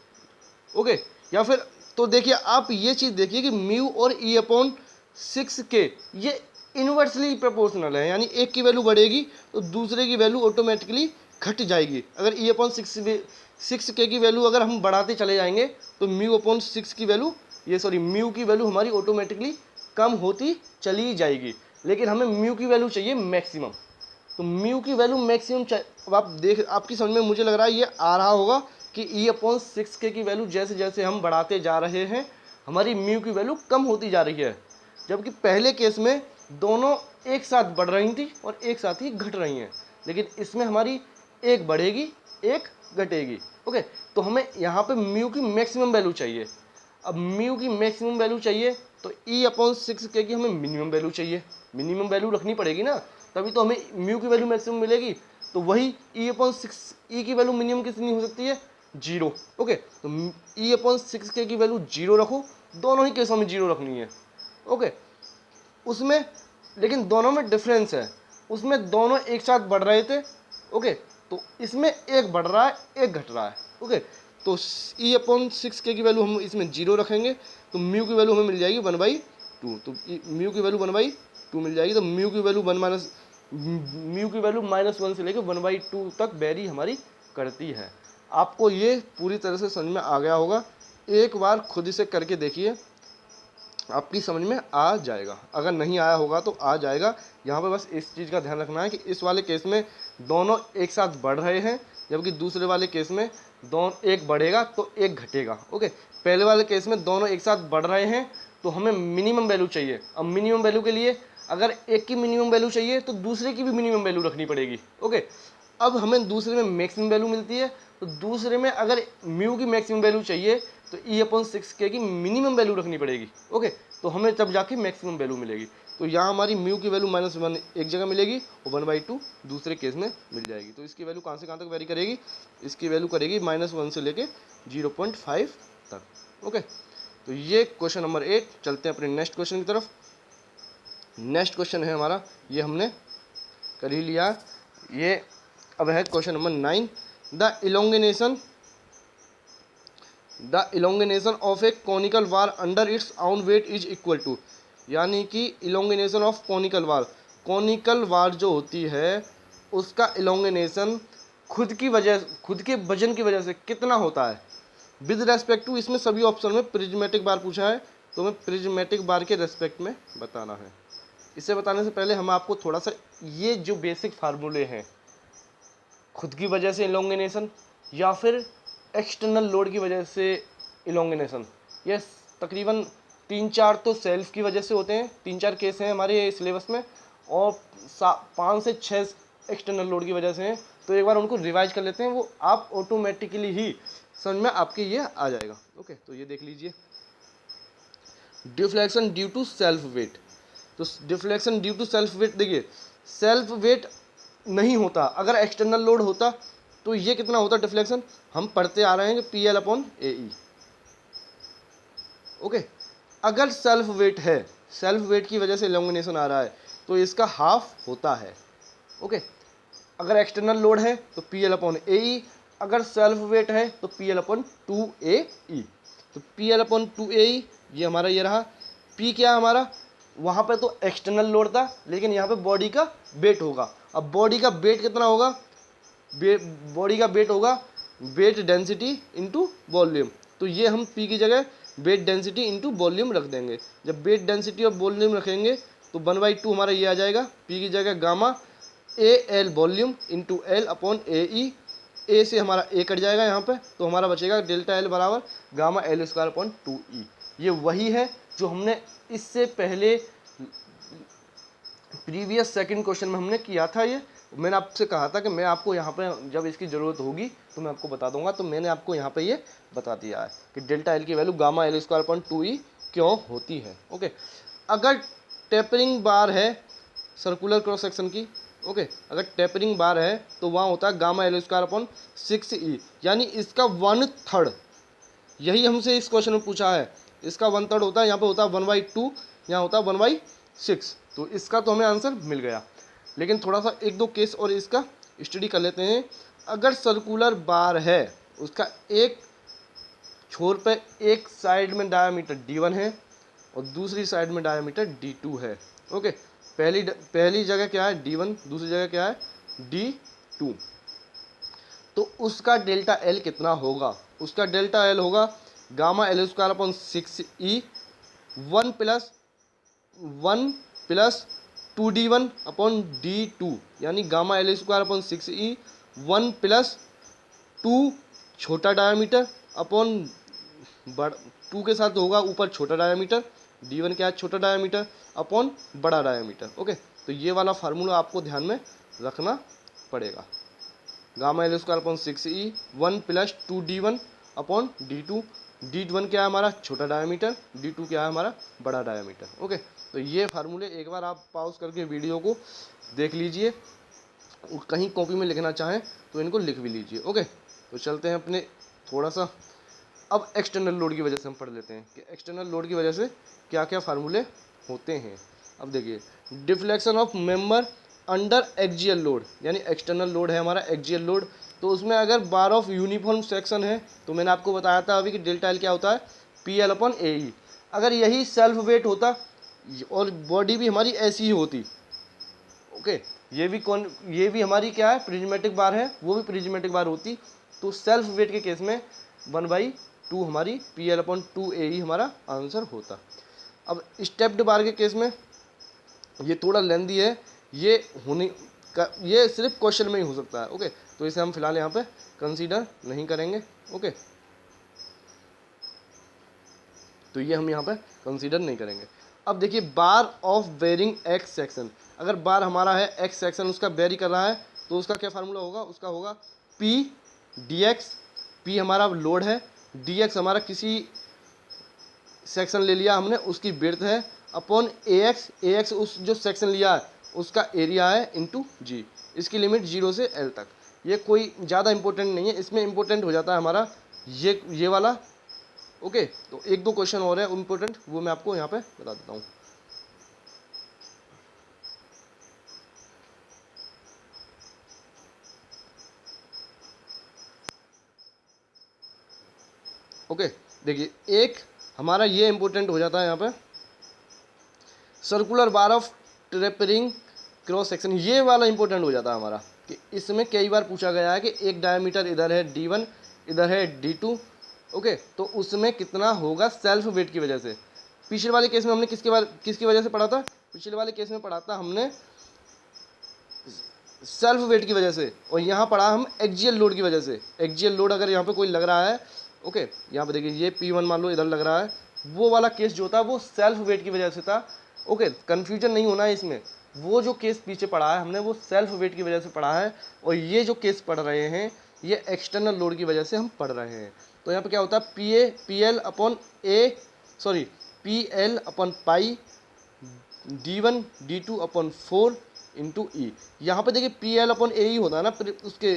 ओके, या फिर तो देखिए आप ये चीज़ देखिए कि म्यू और E/6K ये इन्वर्सली प्रोपोर्शनल है, यानी एक की वैल्यू बढ़ेगी तो दूसरे की वैल्यू ऑटोमेटिकली घट जाएगी। अगर E/6K की वैल्यू अगर हम बढ़ाते चले जाएंगे तो म्यू/6 की वैल्यू म्यू की वैल्यू हमारी ऑटोमेटिकली कम होती चली जाएगी। लेकिन हमें म्यू की वैल्यू चाहिए मैक्सिमम, तो म्यू की वैल्यू मैक्सिमम अब आप देख, आपकी समझ में मुझे लग रहा है ये आ रहा होगा कि E/6K की वैल्यू जैसे जैसे हम बढ़ाते जा रहे हैं हमारी म्यू की वैल्यू कम होती जा रही है, जबकि पहले केस में दोनों एक साथ बढ़ रही थी और एक साथ ही घट रही हैं। लेकिन इसमें हमारी एक बढ़ेगी एक घटेगी। ओके, तो हमें यहाँ पे म्यू की मैक्सिमम वैल्यू चाहिए। अब म्यू की मैक्सिमम वैल्यू चाहिए तो E/6K की हमें मिनिमम वैल्यू चाहिए, मिनिमम वैल्यू रखनी पड़ेगी ना, तभी तो हमें म्यू की वैल्यू मैक्सिमम मिलेगी। तो वही E/6 की वैल्यू मिनिमम कितनी हो सकती है, 0। ओके, तो E/6K की वैल्यू 0 रखो, दोनों ही केसों में 0 रखनी है। ओके, उसमें लेकिन दोनों में डिफरेंस है, उसमें दोनों एक साथ बढ़ रहे थे। ओके, तो इसमें एक बढ़ रहा है एक घट रहा है। ओके, तो E/6K की वैल्यू हम इसमें 0 रखेंगे तो म्यू की वैल्यू हमें मिल जाएगी 1/2। तो म्यू की वैल्यू 1/2 मिल जाएगी। तो म्यू की वैल्यू -1 से लेकर 1/2 तक वेरी हमारी करती है। आपको ये पूरी तरह से समझ में आ गया होगा, एक बार खुद से करके देखिए, आपकी समझ में आ जाएगा। अगर नहीं आया होगा तो आ जाएगा। यहाँ पे बस इस चीज़ का ध्यान रखना है कि इस वाले केस में दोनों एक साथ बढ़ रहे हैं, जबकि दूसरे वाले केस में दोनों एक बढ़ेगा तो एक घटेगा। ओके, पहले वाले केस में दोनों एक साथ बढ़ रहे हैं तो हमें मिनिमम वैल्यू चाहिए। अब मिनिमम वैल्यू के लिए अगर एक की मिनिमम वैल्यू चाहिए तो दूसरे की भी मिनिमम वैल्यू रखनी पड़ेगी। ओके, अब हमें दूसरे में मैक्सिमम वैल्यू मिलती है, तो दूसरे में अगर म्यू की मैक्सिमम वैल्यू चाहिए तो E/6K की मिनिमम वैल्यू रखनी पड़ेगी। ओके, तो हमें तब जाके मैक्सिमम वैल्यू मिलेगी। तो यहाँ हमारी म्यू की वैल्यू -1 एक जगह मिलेगी और 1/2 दूसरे केस में मिल जाएगी। तो इसकी वैल्यू कहाँ से कहाँ तक वेरी करेगी, इसकी वैल्यू करेगी -1 से लेके 0.5 तक। ओके, तो ये क्वेश्चन नंबर 8। चलते हैं अपने नेक्स्ट क्वेश्चन की तरफ। नेक्स्ट क्वेश्चन है हमारा, ये हमने कर ही लिया। ये अब है question number 9। The elongation of a conical bar under its own weight is equal to, यानी कि इलोंगेनेशन ऑफ कॉनिकल बार जो होती है उसका इलोंगेनेशन खुद के वजन की वजह से कितना होता है विद रेस्पेक्ट टू। इसमें सभी ऑप्शन में प्रिज्मेटिक बार पूछा है, तो हमें प्रिज्मेटिक बार के रेस्पेक्ट में बताना है। इसे बताने से पहले हम आपको थोड़ा सा ये जो बेसिक फार्मूले हैं, खुद की वजह से इलोंगेनेशन या फिर एक्सटर्नल लोड की वजह से इलोंगेनेशन, ये तकरीबन 3-4 तो सेल्फ की वजह से होते हैं, 3-4 केस हैं हमारे सिलेबस में, और 5 से 6 एक्सटर्नल लोड की वजह से हैं। तो एक बार उनको रिवाइज कर लेते हैं, वो आप ऑटोमेटिकली ही समझ में आपके ये आ जाएगा। ओके, तो ये देख लीजिए, deflection due to self weight. तो deflection due to self weight, देखिए सेल्फ वेट नहीं होता, अगर एक्सटर्नल लोड होता तो ये कितना होता डिफ्लेक्शन, हम पढ़ते आ रहे हैं कि PL/AE। ओके, अगर सेल्फ वेट है, सेल्फ वेट की वजह से इलोंगेनेशन आ रहा है तो इसका हाफ होता है। ओके, अगर एक्सटर्नल लोड है तो PL/AE, अगर सेल्फ वेट है तो PL/2AE। तो पी एल अपॉन 2AE ये हमारा ये रहा। पी क्या हमारा, वहाँ पे तो एक्सटर्नल लोड था, लेकिन यहाँ पे बॉडी का वेट होगा। अब बॉडी का वेट कितना होगा, बॉडी का वेट होगा वेट डेंसिटी इंटू वॉल्यूम। तो ये हम पी की जगह वेट डेंसिटी इंटू वॉल्यूम रख देंगे। जब वेट डेंसिटी और वॉल्यूम रखेंगे तो 1/2 हमारा ये आ जाएगा, पी की जगह gamma A L volume into L upon A E. A से हमारा ए कट जाएगा यहाँ पे, तो हमारा बचेगा डेल्टा एल बराबर gamma L square upon 2E। ये वही है जो हमने इससे पहले प्रीवियस सेकंड क्वेश्चन में हमने किया था। ये मैंने आपसे कहा था कि मैं आपको यहाँ पे जब इसकी ज़रूरत होगी तो मैं आपको बता दूंगा, तो मैंने आपको यहाँ पे ये बता दिया है कि डेल्टा एल की value gamma L square upon 2E क्यों होती है। ओके, अगर टेपरिंग बार है सर्कुलर क्रॉस सेक्शन की, ओके, अगर टेपरिंग बार है तो वहाँ होता है gamma L square upon 6E, यानी इसका 1/3। यही हमसे इस क्वेश्चन में पूछा है, इसका 1/3 होता है, यहाँ पे होता है 1/2, यहाँ होता है 1/6। तो इसका तो हमें आंसर मिल गया। लेकिन थोड़ा सा एक दो केस और इसका स्टडी कर लेते हैं। अगर सर्कुलर बार है, उसका एक छोर पे एक साइड में डायामीटर D1 है और दूसरी साइड में डायामीटर D2 है। ओके, पहली जगह क्या है D1, दूसरी जगह क्या है D2। तो उसका डेल्टा एल कितना होगा, उसका डेल्टा एल होगा gamma L square upon 6E 1 + 2D1 upon D2, यानी gamma L square upon 6E 1 + 2 छोटा डायामीटर अपॉन 2 के साथ होगा ऊपर छोटा डायामीटर, D1 क्या है छोटा डायामीटर अपॉन बड़ा डायामीटर। ओके, तो ये वाला फार्मूला आपको ध्यान में रखना पड़ेगा। Gamma L square upon 6E 1 + 2D1 upon D2। D1 क्या है हमारा छोटा डायामीटर, D2 क्या है हमारा बड़ा डायामीटर। ओके, तो ये फार्मूले एक बार आप पॉज करके वीडियो को देख लीजिए, कहीं कॉपी में लिखना चाहें तो इनको लिख भी लीजिए। ओके, तो चलते हैं अपने थोड़ा सा अब एक्सटर्नल लोड की वजह से हम पढ़ लेते हैं कि एक्सटर्नल लोड की वजह से क्या क्या फार्मूले होते हैं। अब देखिए, deflection of member under axial load, यानी एक्सटर्नल लोड है हमारा एक्जियल लोड, तो उसमें अगर बार ऑफ यूनिफॉर्म सेक्शन है तो मैंने आपको बताया था अभी कि डेल्टा एल क्या होता है PL/AE। अगर यही सेल्फ वेट होता और बॉडी भी हमारी ऐसी ही होती, ओके, ये भी हमारी क्या है प्रिज्मेटिक बार है, वो भी प्रिज्मेटिक बार होती, तो सेल्फ वेट के केस में 1/2 हमारी PL/2AE हमारा आंसर होता। अब स्टेप्ड बार के केस में ये थोड़ा लेंदी है, ये होने का ये सिर्फ क्वेश्चन में ही हो सकता है। ओके, तो इसे हम फिलहाल यहाँ पे कंसीडर नहीं करेंगे। ओके, तो ये हम यहाँ पे कंसीडर नहीं करेंगे। अब देखिए, बार ऑफ बेरिंग एक्स सेक्शन, अगर बार हमारा है एक्स सेक्शन उसका बेरी कर रहा है तो उसका क्या फार्मूला होगा, उसका होगा P dx। P हमारा लोड है, dx हमारा किसी सेक्शन ले लिया हमने उसकी विड्थ है अपॉन ax उस जो सेक्शन लिया है उसका एरिया है इंटू जी। इसकी लिमिट 0 से L तक। ये कोई ज़्यादा इंपॉर्टेंट नहीं है, इसमें इंपॉर्टेंट हो जाता है हमारा ये वाला। ओके, तो एक दो क्वेश्चन और है इम्पोर्टेंट, वो मैं आपको यहाँ पे बता देता हूँ। ओके, देखिए, एक हमारा ये इंपॉर्टेंट हो जाता है यहाँ पे circular bar of tapering cross section, ये वाला इंपॉर्टेंट हो जाता है हमारा कि इसमें कई बार पूछा गया है कि एक डायमीटर इधर है D1 इधर है D2। ओके, तो उसमें कितना होगा सेल्फ वेट की वजह से। पिछले वाले केस में हमने किसकी वजह से पढ़ा था, पिछले वाले केस में पढ़ा था हमने सेल्फ वेट की वजह से, और यहाँ पढ़ा हम एक्जियल लोड की वजह से। एक्जियल लोड अगर यहाँ पे कोई लग रहा है, ओके, यहाँ पे देखिए ये P1 मान लो इधर लग रहा है, वो वाला केस जो था वो सेल्फ वेट की वजह से था। ओके, कन्फ्यूजन नहीं होना है इसमें, वो जो केस पीछे पढ़ा है हमने वो सेल्फ वेट की वजह से पढ़ा है, और ये जो केस पढ़ रहे हैं ये एक्सटर्नल लोड की वजह से हम पढ़ रहे हैं। तो यहाँ पे क्या होता है PL/पाई D1 D2/4 इंटू E। यहाँ पे देखिए PL/AE होता है ना, उसके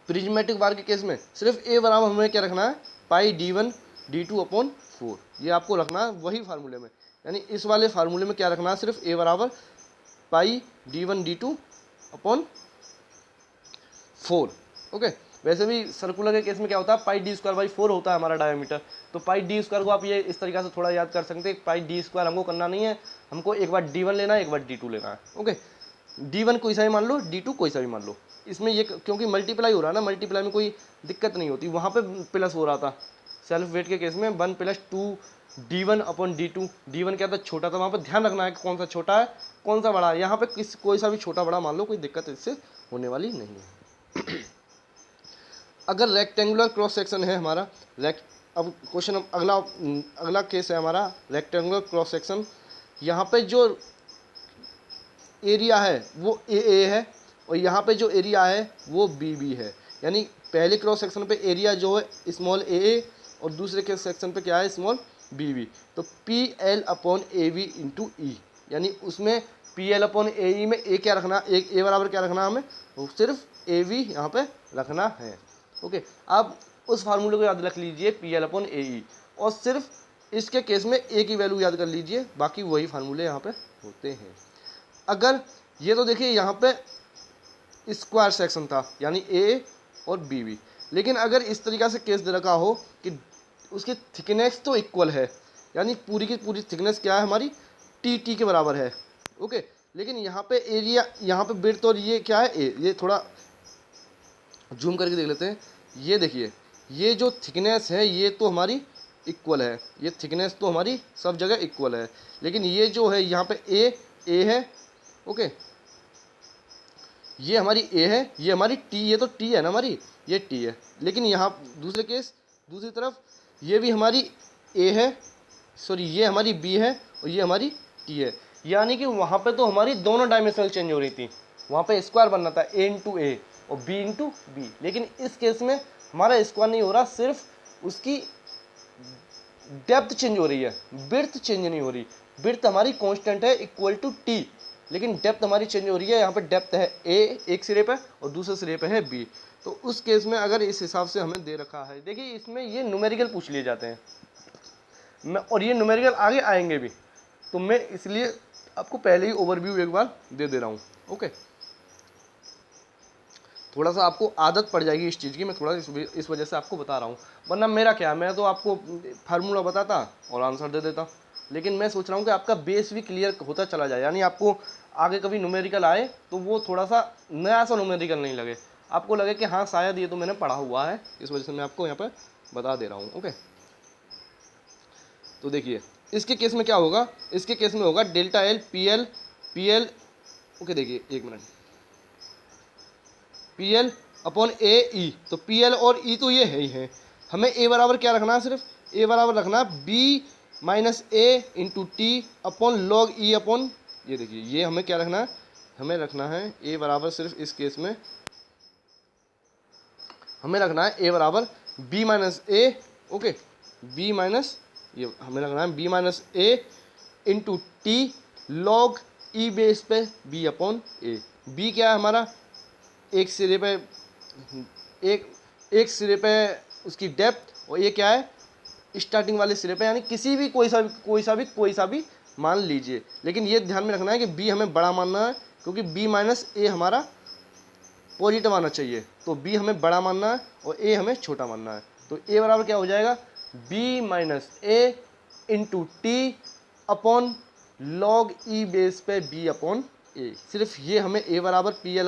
प्रिज्मेटिक बार के केस में सिर्फ A बराबर हमें क्या रखना है पाई D1 D2/4, ये आपको रखना है वही फार्मूले में, यानी इस वाले फार्मूले में क्या रखना है सिर्फ A बराबर पाई D1 D2/4। ओके, वैसे भी सर्कुलर के केस में क्या होता है, पाई डी स्क्वायर बाई 4 होता है हमारा डायमीटर। तो पाई डी स्क्वायर को आप ये इस तरीके से थोड़ा याद कर सकते हैं, पाई डी स्क्वायर हमको करना नहीं है, हमको एक बार D1 लेना है, एक बार D2 लेना है। ओके, D1 कोई सा भी मान लो, D2 कोई सा भी मान लो। इसमें ये क्योंकि मल्टीप्लाई हो रहा है ना, मल्टीप्लाई में कोई दिक्कत नहीं होती, वहाँ पे प्लस हो रहा था सेल्फ वेट के केस में 1 + 2 D1 अपॉन D2। D1 क्या था, छोटा था, वहाँ पे ध्यान रखना है कि कौन सा छोटा है कौन सा बड़ा है। यहाँ पे कोई सा भी छोटा बड़ा मान लो, कोई दिक्कत इससे होने वाली नहीं है। अगर रेक्टेंगुलर क्रॉस सेक्शन है हमारा, अब क्वेश्चन अगला केस है हमारा रेक्टेंगुलर क्रॉस सेक्शन। यहाँ पे जो एरिया है वो ए है और यहाँ पे जो एरिया है वो बी है। यानी पहले क्रॉस सेक्शन पे एरिया जो है स्मॉल ए और दूसरे के सेक्शन पे क्या है, स्मॉल बी। तो P L upon A V into E, यानी उसमें P L upon A E में ए क्या रखना, एक ए बराबर क्या रखना हमें, वो सिर्फ ए वी यहाँ पे रखना है। ओके, आप उस फार्मूले को याद रख लीजिए, पी एल अपॉन ए ई, और सिर्फ इसके केस में ए की वैल्यू याद कर लीजिए, बाकी वही फार्मूले यहाँ पे होते हैं। अगर ये तो देखिए यहाँ पे स्क्वायर सेक्शन था, यानी ए और बी, लेकिन अगर इस तरीक़ा से केस दे रखा हो कि उसकी थिकनेस तो इक्वल है, यानी पूरी की पूरी थिकनेस क्या है हमारी, टी के बराबर है। ओके, लेकिन यहाँ पे एरिया, यहाँ पे विड्थ और ये क्या है ए, ये थोड़ा जूम करके देख लेते हैं। ये देखिए, ये जो थिकनेस है ये तो हमारी इक्वल है, ये थिकनेस तो हमारी सब जगह इक्वल है, लेकिन ये जो है यहाँ पे ए है। ओके, ये हमारी ए है, ये हमारी टी, ये तो टी है ना हमारी, ये टी है। लेकिन यहाँ दूसरी तरफ ये भी हमारी ए है, सॉरी ये हमारी बी है और ये हमारी टी है। यानी कि वहाँ पे तो हमारी दोनों डायमेंशनल चेंज हो रही थी, वहाँ पे स्क्वायर बनना था ए इंटू ए और बी इंटू बी, लेकिन इस केस में हमारा स्क्वायर नहीं हो रहा, सिर्फ उसकी डेप्थ चेंज हो रही है, विड्थ चेंज नहीं हो रही। विड्थ हमारी कांस्टेंट है इक्वल टू टी, लेकिन डेप्थ हमारी चेंज हो रही है। यहाँ पे डेप्थ है ए एक सिरे पे और दूसरे सिरे पे है बी। तो उस केस में अगर इस हिसाब से हमें दे रखा है, देखिए इसमें ये न्यूमेरिकल पूछ लिए जाते हैं और ये न्यूमेरिकल आगे आएंगे भी, तो मैं इसलिए आपको पहले ही ओवरव्यू एक बार दे रहा हूँ। ओके, थोड़ा सा आपको आदत पड़ जाएगी इस चीज़ की, मैं थोड़ा इस वजह से आपको बता रहा हूँ, वरना मेरा क्या, मैं तो आपको फार्मूला बताता और आंसर दे देता। लेकिन मैं सोच रहा हूँ कि आपका बेस भी क्लियर होता चला जाए, यानी आपको आगे कभी न्यूमेरिकल आए तो वो थोड़ा सा नया सा न्यूमेरिकल नहीं लगे, आपको लगे कि हाँ शायद ये तो मैंने पढ़ा हुआ है। इस वजह से मैं आपको यहाँ पर बता दे रहा हूँ। ओके, तो देखिए इसके केस में क्या होगा, इसके केस में होगा delta L P L. Okay, देखिए एक minute, P L upon A ई, तो पी एल और ई तो ये है ही है, हमें ए बराबर क्या रखना है, सिर्फ ए बराबर रखना है B minus A into T upon log E upon, ये देखिए ये हमें क्या रखना है, हमें रखना है ए बराबर, सिर्फ इस केस में हमें रखना है ए बराबर B minus A. Okay, B minus, ये हमें रखना है B minus A into T log E base पे बी अपॉन ए। बी क्या है हमारा, एक सिरे पे एक सिरे पे उसकी डेप्थ, और ये क्या है स्टार्टिंग वाले सिरे पे, यानी किसी भी कोई सा भी मान लीजिए, लेकिन ये ध्यान में रखना है कि बी हमें बड़ा मानना है, क्योंकि बी माइनस ए हमारा पॉजिटिव आना चाहिए, तो बी हमें बड़ा मानना है और ए हमें छोटा मानना है। तो ए बराबर क्या हो जाएगा, B minus A into T upon log E base पे बी अपॉन ए। सिर्फ ये हमें ए बराबर पी एल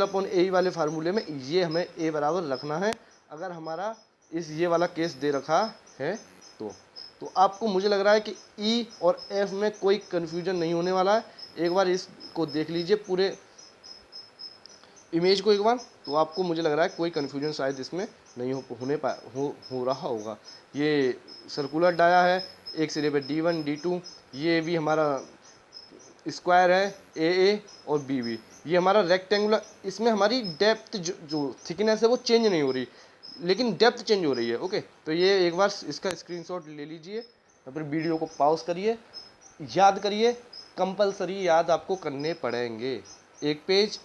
अपॉन ए वाले फार्मूले में ये हमें ए बराबर रखना है, अगर हमारा ये वाला केस दे रखा है तो आपको, मुझे लग रहा है कि ई और एफ में कोई कन्फ्यूजन नहीं होने वाला है। एक बार इसको देख लीजिए पूरे इमेज को एक बार, तो आपको मुझे लग रहा है कोई कन्फ्यूजन शायद इसमें नहीं हो रहा होगा। ये सर्कुलर डाया है, एक सिरे पे D1 D2, ये भी हमारा स्क्वायर है ए और बी, ये हमारा रेक्टेंगुलर, इसमें हमारी डेप्थ जो थिकनेस है वो चेंज नहीं हो रही, लेकिन डेप्थ चेंज हो रही है। ओके, तो ये एक बार इसका स्क्रीनशॉट ले लीजिए, फिर वीडियो को पॉज करिए, याद करिए, कंपलसरी याद आपको करने पड़ेंगे, 1 पेज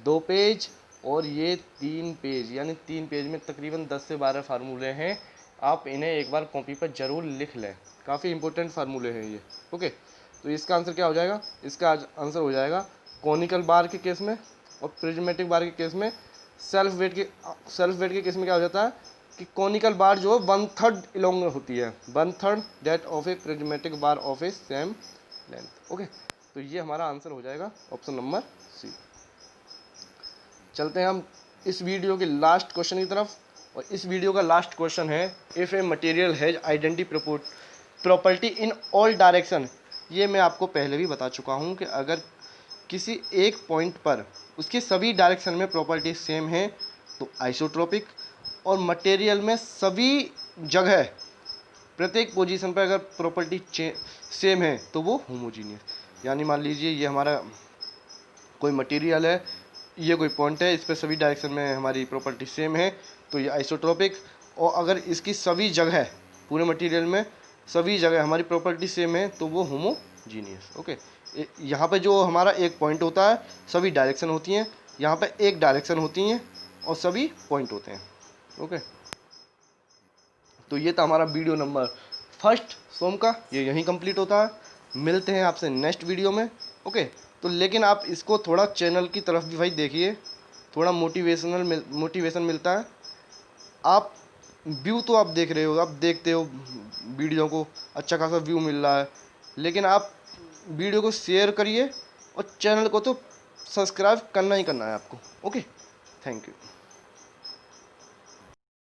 2 पेज और ये 3 पेज, यानी 3 पेज में तकरीबन 10 से 12 फार्मूले हैं। आप इन्हें एक बार कॉपी पर ज़रूर लिख लें, काफ़ी इंपॉर्टेंट फार्मूले हैं ये। ओके, तो इसका आंसर क्या हो जाएगा, इसका आंसर हो जाएगा कॉनिकल बार के केस में और प्रिज्मेटिक बार के केस में सेल्फ वेट के केस में क्या हो जाता है कि कॉनिकल बार जो है 1/3 इलोंग होती है, 1/3 that of a prismatic bar of A same length. Okay, तो ये हमारा आंसर हो जाएगा ऑप्शन नंबर सी। चलते हैं हम इस वीडियो के लास्ट क्वेश्चन की तरफ, और इस वीडियो का लास्ट क्वेश्चन है if a material has identity property in all direction. ये मैं आपको पहले भी बता चुका हूँ कि अगर किसी एक पॉइंट पर उसके सभी डायरेक्शन में प्रॉपर्टी सेम है तो आइसोट्रोपिक, और मटेरियल में सभी जगह प्रत्येक पोजीशन पर अगर प्रॉपर्टी सेम है तो वो होमोजीनियस। यानी मान लीजिए ये हमारा कोई मटेरियल है, ये कोई पॉइंट है, इस पर सभी डायरेक्शन में हमारी प्रॉपर्टी सेम है तो ये आइसोट्रोपिक, और अगर इसकी सभी जगह पूरे मटेरियल में सभी जगह हमारी प्रॉपर्टी सेम है तो वो होमोजीनियस। ओके, यहाँ पे जो हमारा एक पॉइंट होता है सभी डायरेक्शन होती हैं, यहाँ पे एक डायरेक्शन होती हैं और सभी पॉइंट होते हैं। ओके, तो ये था हमारा वीडियो नंबर फर्स्ट सोम का, ये यहीं कंप्लीट होता है। मिलते हैं आपसे नेक्स्ट वीडियो में। ओके, तो लेकिन आप इसको थोड़ा चैनल की तरफ भी भाई देखिए, थोड़ा मोटिवेशन मिलता है। आप व्यू तो आप देख रहे हो, आप देखते हो वीडियो को, अच्छा खासा व्यू मिल रहा है, लेकिन आप वीडियो को शेयर करिए और चैनल को तो सब्सक्राइब करना ही करना है आपको। Okay, thank you.